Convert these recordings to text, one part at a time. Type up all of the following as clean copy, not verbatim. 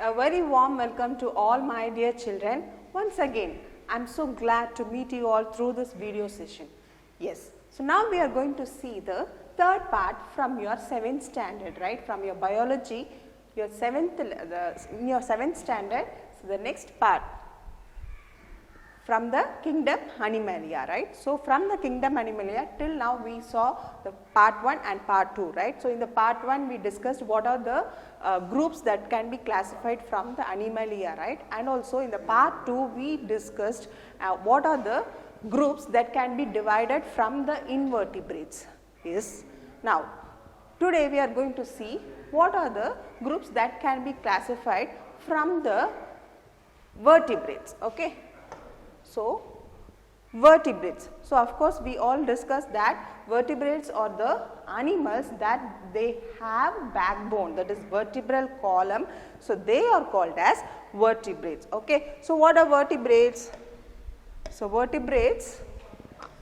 A very warm welcome to all my dear children. Once again, I am so glad to meet you all through this video session. Yes, so now we are going to see the third part from your 7th standard, right, from your biology, your in your 7th standard. So, the next part from the kingdom Animalia, right. So, from the kingdom Animalia till now we saw the part 1 and part 2, right. So, in the part 1 we discussed what are the groups that can be classified from the Animalia, right, and also in the part 2 we discussed what are the groups that can be divided from the invertebrates. Yes. Now, today we are going to see what are the groups that can be classified from the vertebrates. Okay. So, vertebrates. So, of course, we all discussed that vertebrates are the animals that they have backbone, that is vertebral column. So, they are called as vertebrates. Okay. So, what are vertebrates? So, vertebrates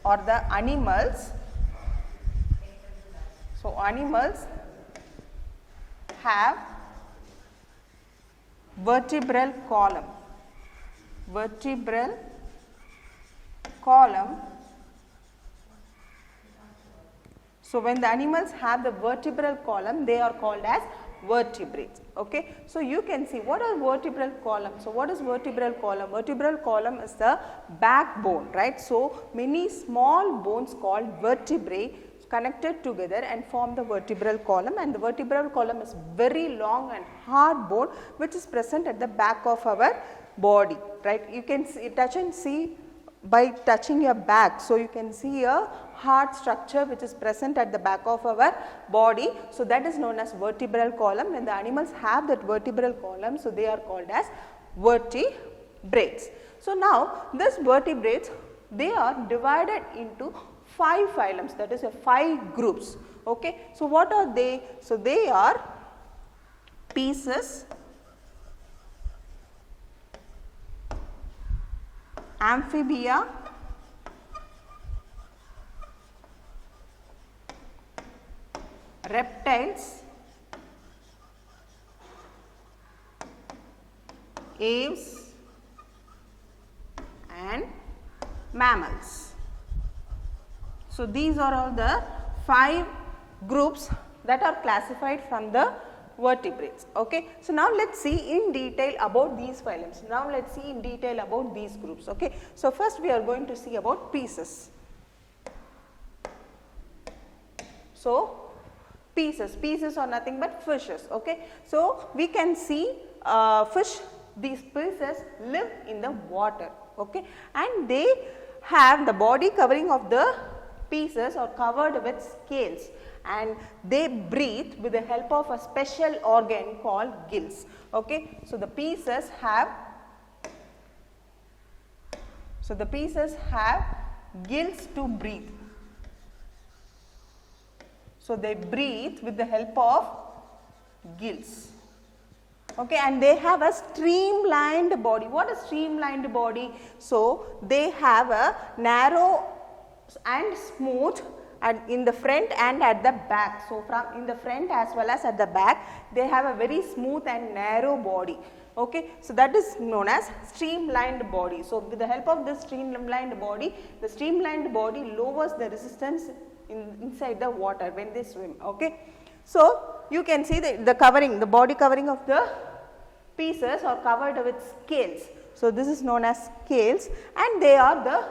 are the animals. So, animals have vertebral column. Vertebral column. So, when the animals have the vertebral column, they are called as vertebrates. Okay. So, you can see what are vertebral column. So, what is vertebral column? Vertebral column is the backbone, right. So, many small bones called vertebrae connected together and form the vertebral column, and the vertebral column is very long and hard bone which is present at the back of our body, right. You can see, touch and see by touching your back. So, you can see a hard structure which is present at the back of our body. So, that is known as vertebral column. When the animals have that vertebral column, so they are called as vertebrates. So, now this vertebrates, they are divided into 5 phylums, that is 5 groups. Okay. So, what are they? So, they are Pisces, Amphibia, Reptiles, Aves and Mammals. So, these are all the 5 groups that are classified from the vertebrates. Okay. So, now let us see in detail about these phylums. Now, let us see in detail about these groups. Okay. So, first we are going to see about Pisces. So, Pisces are nothing but fishes. Okay. So, we can see fish, these Pisces live in the water. Okay. And they have the body covering of the Pisces are covered with scales, and they breathe with the help of a special organ called gills. Okay. So, the Pisces have gills to breathe. So, they breathe with the help of gills. Okay, and they have a streamlined body. What is streamlined body? So, they have a narrow and smooth and in the front and at the back. So, from in the front as well as at the back, they have a very smooth and narrow body. Okay. So, that is known as streamlined body. So, with the help of this streamlined body, the streamlined body lowers the resistance inside the water when they swim. Okay. So, you can see the covering, the body covering of the Pisces are covered with scales. So, this is known as scales, and they are the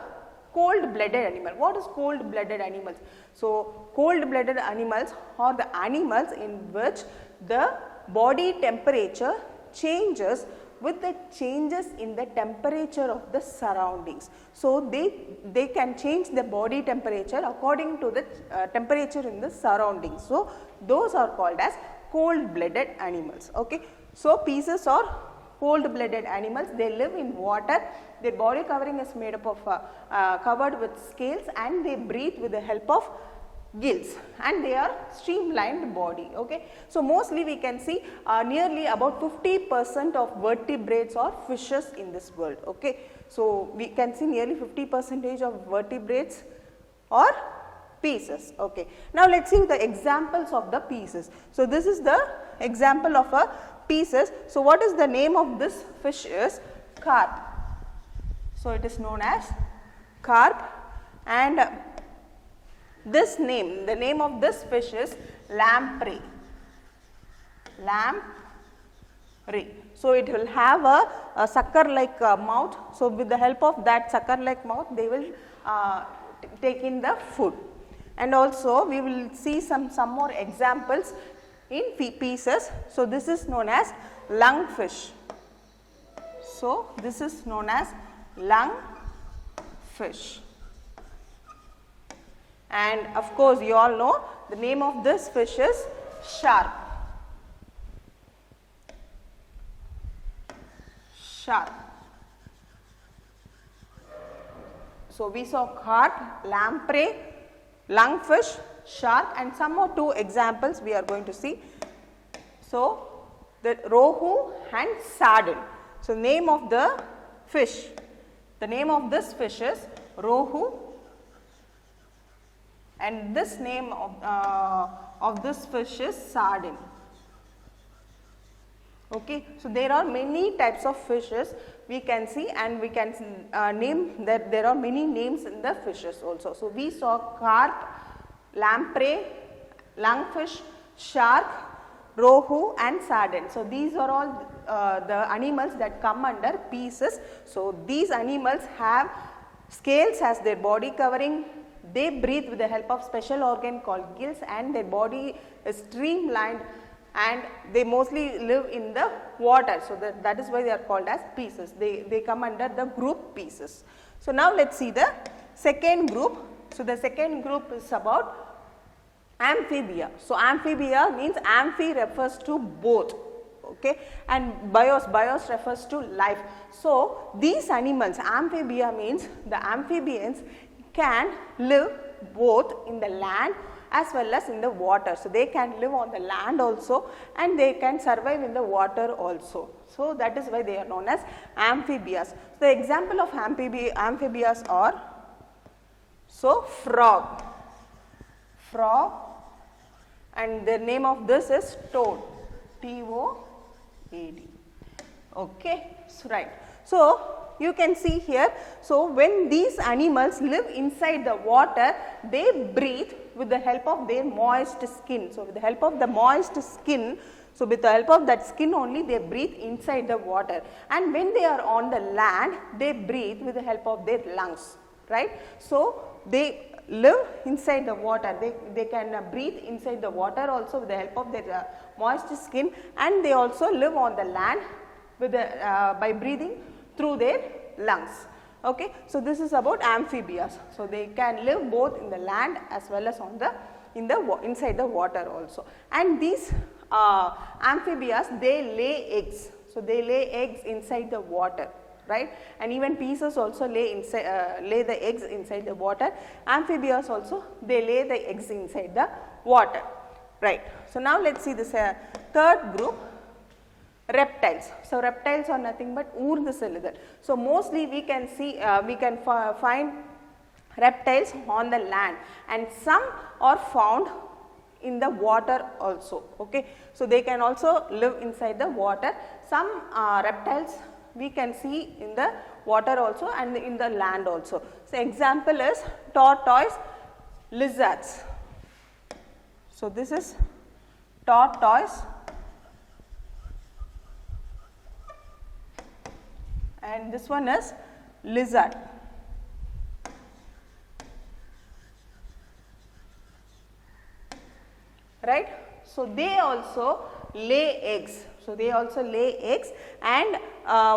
cold blooded animal. What is cold blooded animals? So, cold blooded animals are the animals in which the body temperature changes with the changes in the temperature of the surroundings. So, they can change the body temperature according to the temperature in the surroundings. So, those are called as cold blooded animals. Okay. So, Pisces are cold blooded animals. They live in water. Their body covering is made up of covered with scales, and they breathe with the help of gills, and they are streamlined body. Okay. So, mostly we can see nearly about 50% of vertebrates or fishes in this world. Okay. So, we can see nearly 50% of vertebrates or Pisces. Okay. Now, let us see the examples of the Pisces. So, this is the example of a pieces. So what is the name of this fish is carp. So it is known as carp, and this name, the name of this fish is lamprey. Lamprey. So it will have a sucker like mouth. So with the help of that sucker like mouth, they will take in the food. And also we will see some more examples in pieces. So this is known as lungfish. So this is known as lungfish. And of course you all know the name of this fish is shark. Shark. So we saw carp, lamprey, lungfish, shark, and some more 2 examples we are going to see. So the rohu and sardine. So name of the fish, the name of this fish is rohu, and this name of this fish is sardine. Okay. So there are many types of fishes we can see, and we can name that there are many names in the fishes also. So we saw carp, lamprey, lungfish, shark, rohu and sardine. So these are all the animals that come under pieces. So these animals have scales as their body covering. They breathe with the help of special organ called gills, and their body is streamlined, and they mostly live in the water. So that is why they are called as pieces. They come under the group pieces. So now let us see the second group. So the second group is about amphibia. So amphibia means amphi refers to both, okay, and bios refers to life. So these animals, amphibia means the amphibians can live both in the land as well as in the water. So they can live on the land also, and they can survive in the water also. So that is why they are known as amphibias. So the example of amphibias are, so frog, and the name of this is toad, T-O-A-D. Okay, so right. So you can see here, so when these animals live inside the water, they breathe with the help of their moist skin. So with the help of the moist skin, so with the help of that skin only, they breathe inside the water, and when they are on the land, they breathe with the help of their lungs, right. So they live inside the water, they can breathe inside the water also with the help of their moist skin, and they also live on the land with the, by breathing through their lungs. Okay. So this is about amphibias. So they can live both in the land as well as on the inside the water also. And these amphibias, they lay eggs. So they lay eggs inside the water, right, and even pieces also lay the eggs inside the water. Amphibias also, they lay the eggs inside the water, right. So now let us see this third group, reptiles. So reptiles are nothing but urdhvasaligal. So mostly we can see, we can find reptiles on the land, and some are found in the water also. Okay. So they can also live inside the water. Some reptiles we can see in the water also and in the land also. So example is tortoise, lizards. So this is tortoise, and this one is lizard. Right. So they also lay eggs. So they also lay eggs, and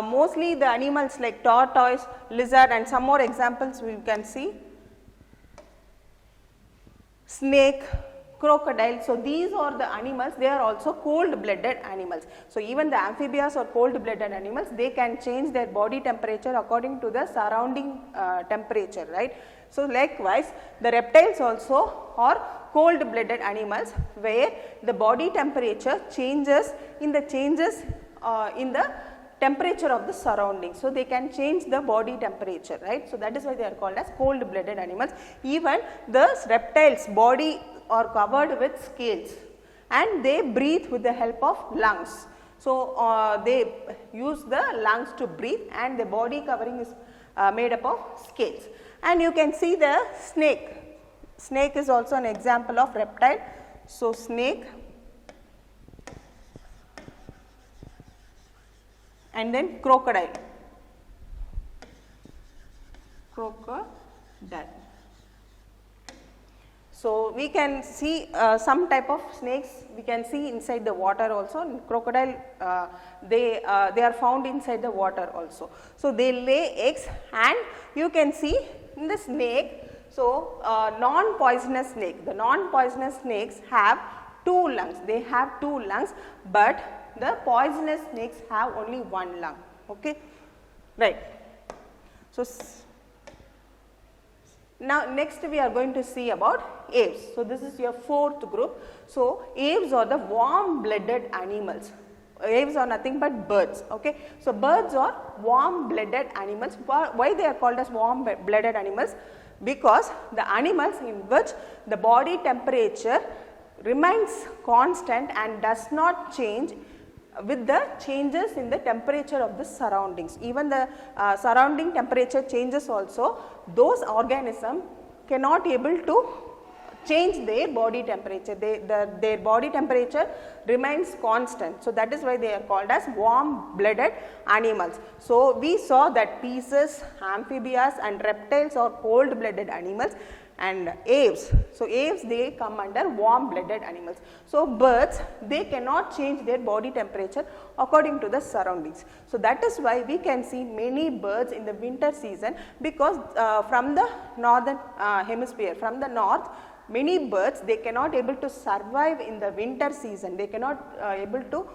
mostly the animals like tortoise, lizard, and some more examples we can see, snake, crocodile. So these are the animals, they are also cold blooded animals. So even the amphibians are cold blooded animals, they can change their body temperature according to the surrounding temperature, right. So likewise the reptiles also are cold blooded animals, where the body temperature changes in the temperature of the surroundings. So they can change the body temperature, right. So that is why they are called as cold blooded animals. Even the reptiles body are covered with scales, and they breathe with the help of lungs. So, they use the lungs to breathe and the body covering is made up of scales. And you can see the snake. Snake is also an example of reptile. So, snake and then crocodile. Crocodile. So, we can see some type of snakes we can see inside the water also. In crocodile they are found inside the water also. So, they lay eggs and you can see in the snake. So, non-poisonous snake, the non-poisonous snakes have 2 lungs, they have 2 lungs, but the poisonous snakes have only 1 lung, okay, right. So, now next we are going to see about aves. So, this is your 4th group. So, aves are the warm blooded animals. Aves are nothing but birds, okay. So, birds are warm blooded animals. Why they are called as warm blooded animals? Because the animals in which the body temperature remains constant and does not change with the changes in the temperature of the surroundings. Even the surrounding temperature changes also, those organisms cannot able to change their body temperature, their body temperature remains constant. So, that is why they are called as warm blooded animals. So, we saw that pieces, amphibians and reptiles are cold blooded animals and aves. So, aves they come under warm blooded animals. So, birds they cannot change their body temperature according to the surroundings. So, that is why we can see many birds in the winter season, because from the northern hemisphere, from the north, many birds they cannot able to survive in the winter season, they cannot able to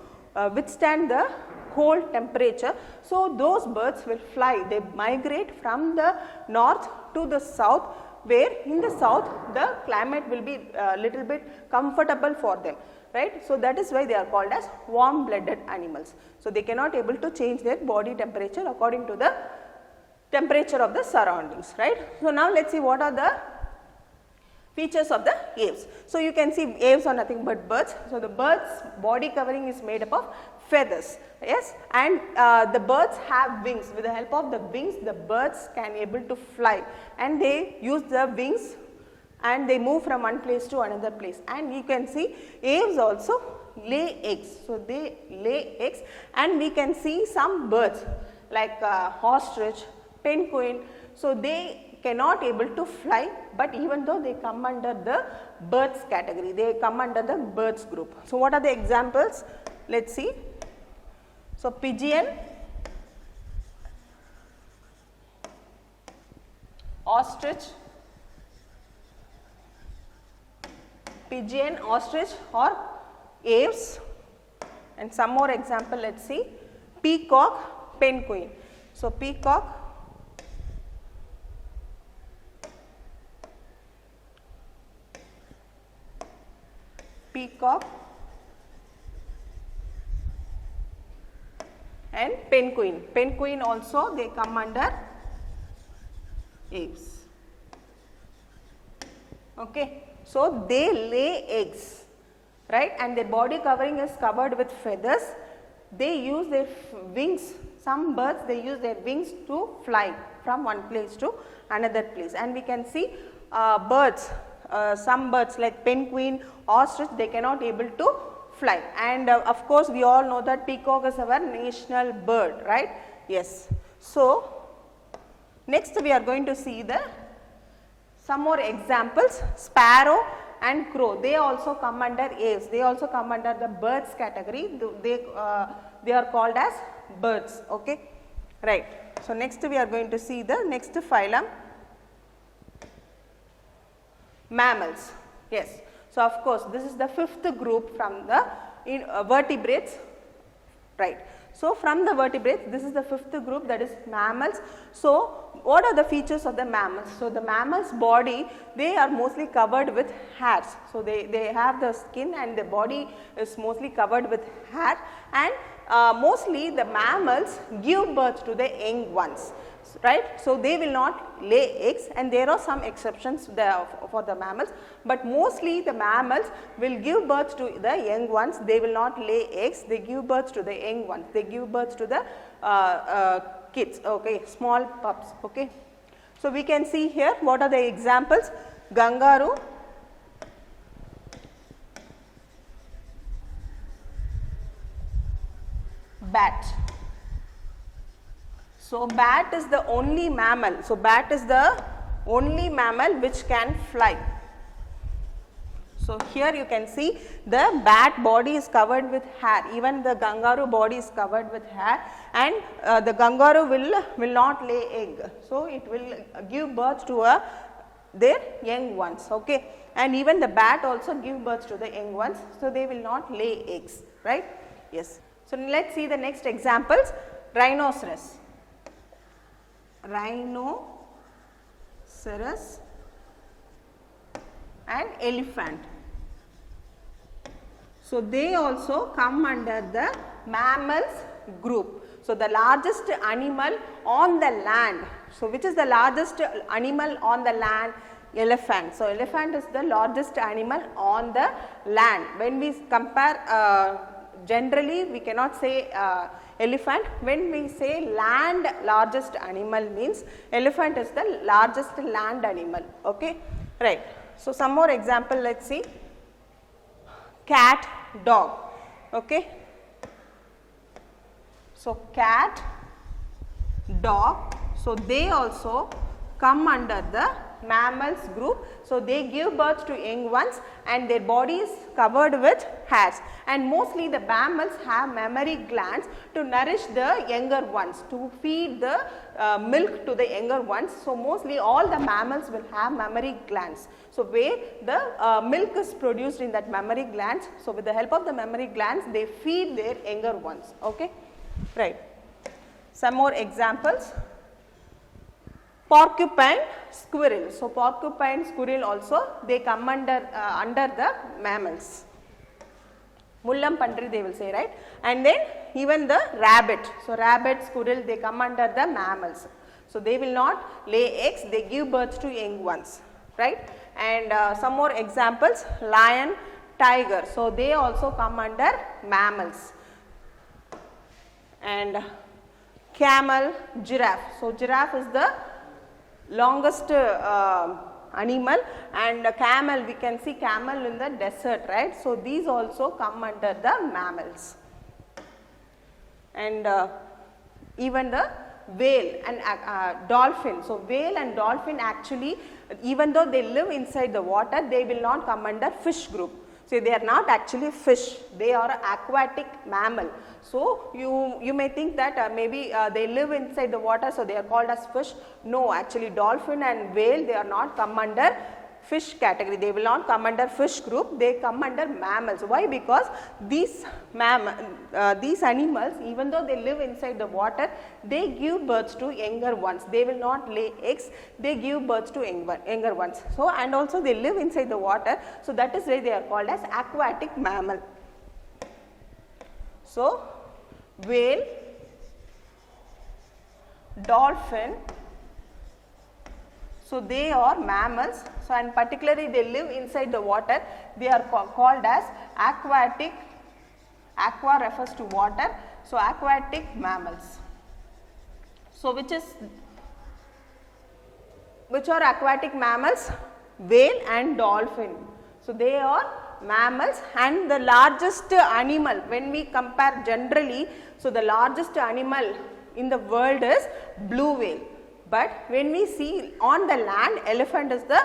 withstand the cold temperature. So, those birds will fly, they migrate from the north to the south, where in the south the climate will be little bit comfortable for them, right. So, that is why they are called as warm blooded animals. So, they cannot able to change their body temperature according to the temperature of the surroundings, right. So, now let us see what are the features of the aves. So, you can see aves are nothing but birds. So, the bird's body covering is made up of feathers, yes, and the birds have wings. With the help of the wings, the birds can able to fly and they use the wings and they move from one place to another place. And you can see aves also lay eggs. So, they lay eggs and we can see some birds like ostrich, penguin. So, they cannot able to fly, but even though they come under the birds category, they come under the birds group. So, what are the examples? Let us see. So, pigeon, ostrich, or aves, and some more example. Let us see. Peacock, penguin. So, peacock, and penguin. Penguin also they come under aves. Okay. So, they lay eggs, right, and their body covering is covered with feathers. They use their wings. Some birds they use their wings to fly from one place to another place, and we can see birds. Some birds like penguin, ostrich, they cannot able to fly, and of course, we all know that peacock is our national bird, right? Yes. So, next we are going to see some more examples. Sparrow and crow, they also come under aves, they also come under the birds category, they are called as birds, okay, right. So, next we are going to see the next phylum, mammals, yes. So, of course, this is the 5th group from the vertebrates, right. So, from the vertebrates, this is the 5th group, that is mammals. So, what are the features of the mammals? So, the mammals body, they are mostly covered with hairs. So, they have the skin and the body is mostly covered with hair, and mostly the mammals give birth to the young ones. right. So, they will not lay eggs, and there are some exceptions there for the mammals, but mostly the mammals will give birth to the young ones. They will not lay eggs, they give birth to the young ones, they give birth to the kids, okay, small pups. Okay. So, we can see here what are the examples: kangaroo, bat. So, bat is the only mammal. So, bat is the only mammal which can fly. So, here you can see the bat body is covered with hair, even the kangaroo body is covered with hair, and the kangaroo will not lay egg. So, it will give birth to their young ones, okay, and even the bat also give birth to the young ones. So, they will not lay eggs, right. Yes. So, let us see the next examples: rhinoceros. Rhinoceros and elephant. So, they also come under the mammals group. So, the largest animal on the land. So, which is the largest animal on the land? Elephant. So, elephant is the largest animal on the land. When we compare, generally we cannot say elephant. When we say land largest animal, means elephant is the largest land animal, okay, right. So, some more example, let us see: cat, dog, okay. So, cat, dog, so they also come under the mammals group. So, they give birth to young ones and their body is covered with hairs, and mostly the mammals have mammary glands to nourish the younger ones, to feed the milk to the younger ones. So, mostly all the mammals will have mammary glands. So, where the milk is produced in that mammary glands. So, with the help of the mammary glands, they feed their younger ones, okay, right. Some more examples: porcupine, squirrel. So, porcupine, squirrel also they come under the mammals. Mullam pandri they will say, right. And then even the rabbit. So, rabbit, squirrel, they come under the mammals. So, they will not lay eggs, they give birth to young ones, right. And some more examples: lion, tiger. So, they also come under mammals. And camel, giraffe. So, giraffe is the longest animal, and camel, we can see camel in the desert, right. So, these also come under the mammals. And even the whale and dolphin. So, whale and dolphin actually, even though they live inside the water, they will not come under fish group. So, they are not actually fish, they are aquatic mammal. So, you may think that maybe they live inside the water, so they are called as fish. No, actually dolphin and whale, they are not come under fish category, they will not come under fish group, they come under mammals. Why? Because these animals, even though they live inside the water, they give birth to younger ones, they will not lay eggs, they give birth to younger ones. So, and also they live inside the water, so that is why they are called as aquatic mammal. So, whale, dolphin, so they are mammals. So, and particularly they live inside the water, they are called as aquatic. Aqua refers to water, so aquatic mammals. So, which are aquatic mammals? Whale and dolphin. So, they are mammals, and the largest animal, when we compare generally, so the largest animal in the world is blue whale. But when we see on the land, elephant is the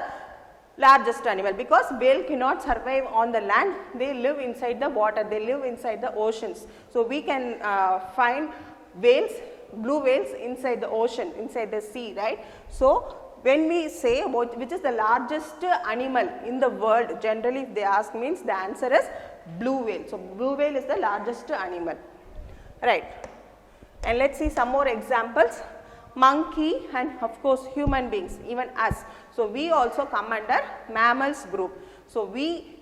largest animal, because whale cannot survive on the land, they live inside the water, they live inside the oceans. So, we can find whales, blue whales inside the ocean, inside the sea, right. So, when we say which is the largest animal in the world, generally if they ask, means the answer is blue whale. So, blue whale is the largest animal, right. And let us see some more examples: monkey, and of course human beings, even us. So, we also come under mammals group. So, we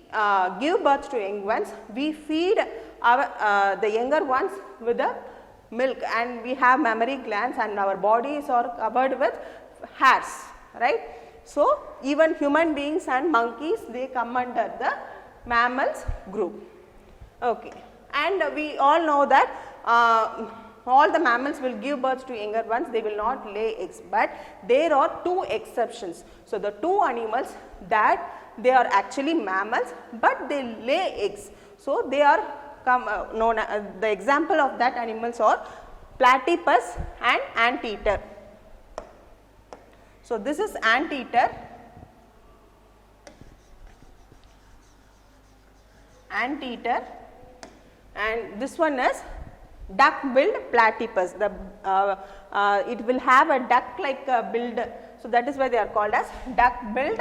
give birth to young ones, we feed our the younger ones with the milk, and we have mammary glands, and our bodies are covered with hairs, right. So, even human beings and monkeys, they come under the mammals group. Okay. And we all know that all the mammals will give birth to younger ones, they will not lay eggs, but there are two exceptions. So, the two animals that they are actually mammals, but they lay eggs. So, they are known the example of that animals are platypus and anteater. So, this is anteater, and this one is duck-billed platypus. The it will have a duck-like build, so that is why they are called as duck-billed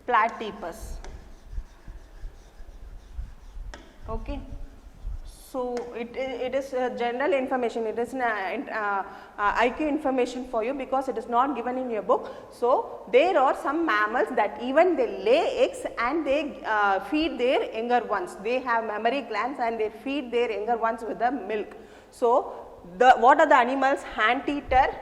platypus. Okay. So, it is general information, it is IQ information for you because it is not given in your book. So, there are some mammals that even they lay eggs and they feed their younger ones. They have mammary glands and they feed their younger ones with the milk. So, what are the animals? Anteater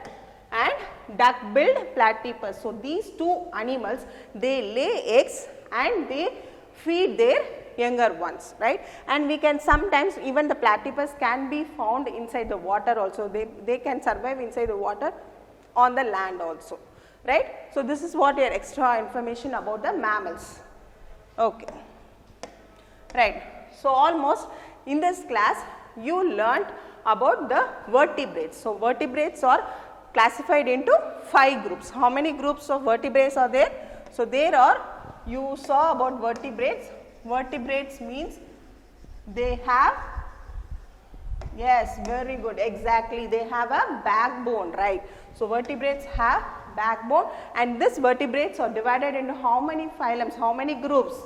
and duck-billed platypus. So, these two animals, they lay eggs and they feed their younger ones, right. And we can sometimes, even the platypus can be found inside the water also, they can survive inside the water, on the land also, right. So, this is what your extra information about the mammals. Okay. Right. So, almost in this class you learnt about the vertebrates. So, vertebrates are classified into 5 groups. How many groups of vertebrates are there? So, there are, you saw about vertebrates. Vertebrates means they have, yes, very good, exactly, they have a backbone, right. So, vertebrates have backbone, and these vertebrates are divided into how many phylums, how many groups?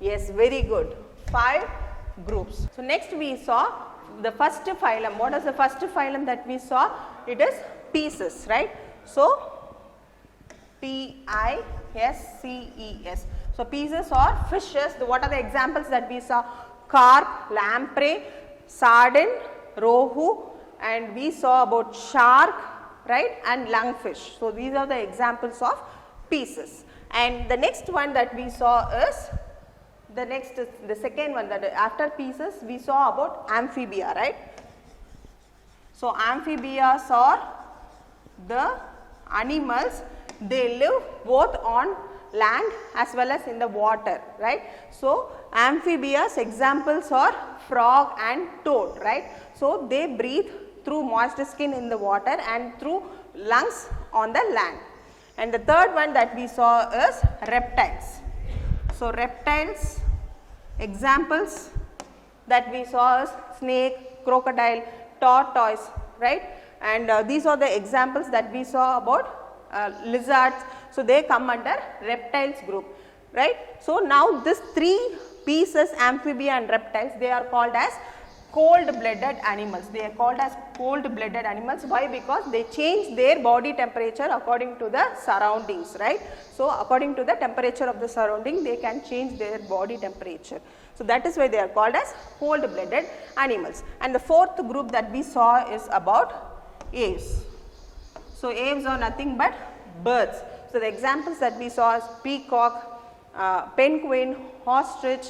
Yes, very good, 5 groups. So, next we saw the first phylum. What is the first phylum that we saw? It is Pisces, right. So, Pisces. So, Pisces are fishes. What are the examples that we saw? Carp, lamprey, sardine, rohu, and we saw about shark, right, and lungfish. So, these are the examples of Pisces. And the next one that we saw is the second one, that after Pisces we saw about Amphibia, right. So, amphibias are the animals, they live both on land as well as in the water, right. So, amphibias examples are frog and toad, right. So, they breathe through moist skin in the water and through lungs on the land. And the third one that we saw is reptiles. So, reptiles examples that we saw is snake, crocodile, tortoise, right, and these are the examples that we saw about lizards. So, they come under reptiles group, right. So, now this 3 pieces, amphibia and reptiles, they are called as cold blooded animals. They are called as cold blooded animals. Why? Because they change their body temperature according to the surroundings, right. So, according to the temperature of the surrounding, they can change their body temperature. So, that is why they are called as cold blooded animals. And the fourth group that we saw is about aves. So, aves are nothing but birds. So, the examples that we saw is peacock, penguin, ostrich,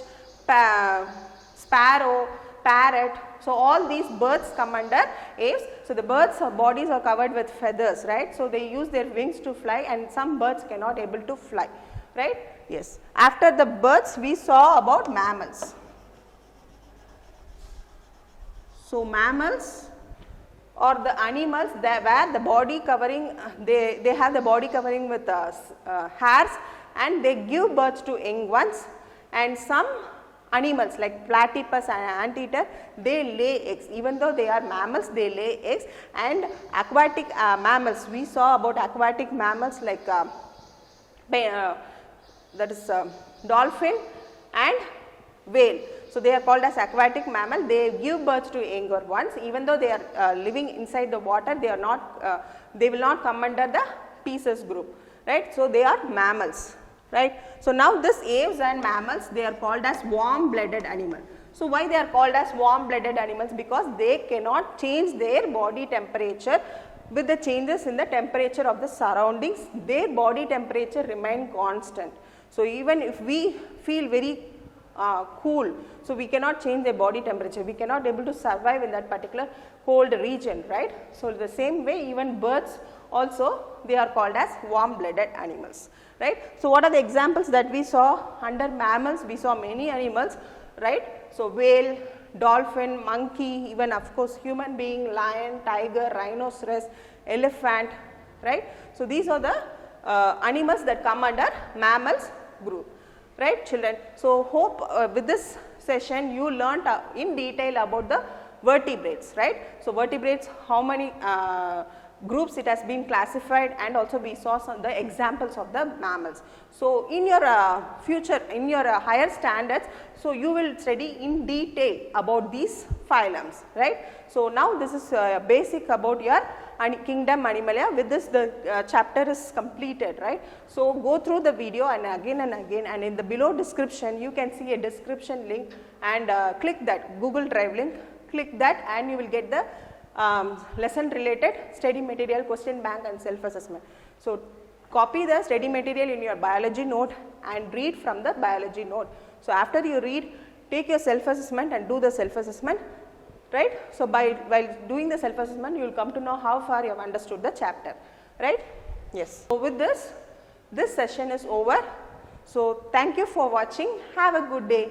sparrow, parrot. So, all these birds come under aves. So, the birds' bodies are covered with feathers, right. So, they use their wings to fly, and some birds cannot able to fly, right. Yes. After the birds we saw about mammals. So, mammals or the animals that where the body covering, they have the body covering with hairs, and they give birth to young ones, and some animals like platypus and anteater, they lay eggs. Even though they are mammals, they lay eggs. And aquatic mammals, we saw about aquatic mammals like that is dolphin and whale. So, they are called as aquatic mammal. They give birth to younger ones. Even though they are living inside the water, they are not, they will not come under the Pisces group, right. So, they are mammals. right. So, now this aves and mammals, they are called as warm blooded animal. So, why they are called as warm blooded animals? Because they cannot change their body temperature with the changes in the temperature of the surroundings, their body temperature remain constant. So, even if we feel very cool, so we cannot change their body temperature, we cannot able to survive in that particular cold region, right. So, the same way even birds also, they are called as warm blooded animals, right. So, what are the examples that we saw under mammals? We saw many animals, right. So, whale, dolphin, monkey, even of course human being, lion, tiger, rhinoceros, elephant, right. So, these are the animals that come under mammals group, right children. So, hope with this session you learnt in detail about the vertebrates, right. So, vertebrates, how many groups it has been classified, and also we saw some the examples of the mammals. So, in your future, in your higher standards, so you will study in detail about these phylums, right. So, now this is basic about your kingdom Animalia. With this the chapter is completed, right. So, go through the video and again, and in the below description you can see a description link, and click that Google Drive link, click that and you will get the lesson related study material, question bank and self assessment. So, copy the study material in your biology note and read from the biology note. So, after you read, take your self assessment and do the self assessment, right. So, while doing the self assessment you will come to know how far you have understood the chapter, right. Yes. So, with this session is over. So, thank you for watching. Have a good day.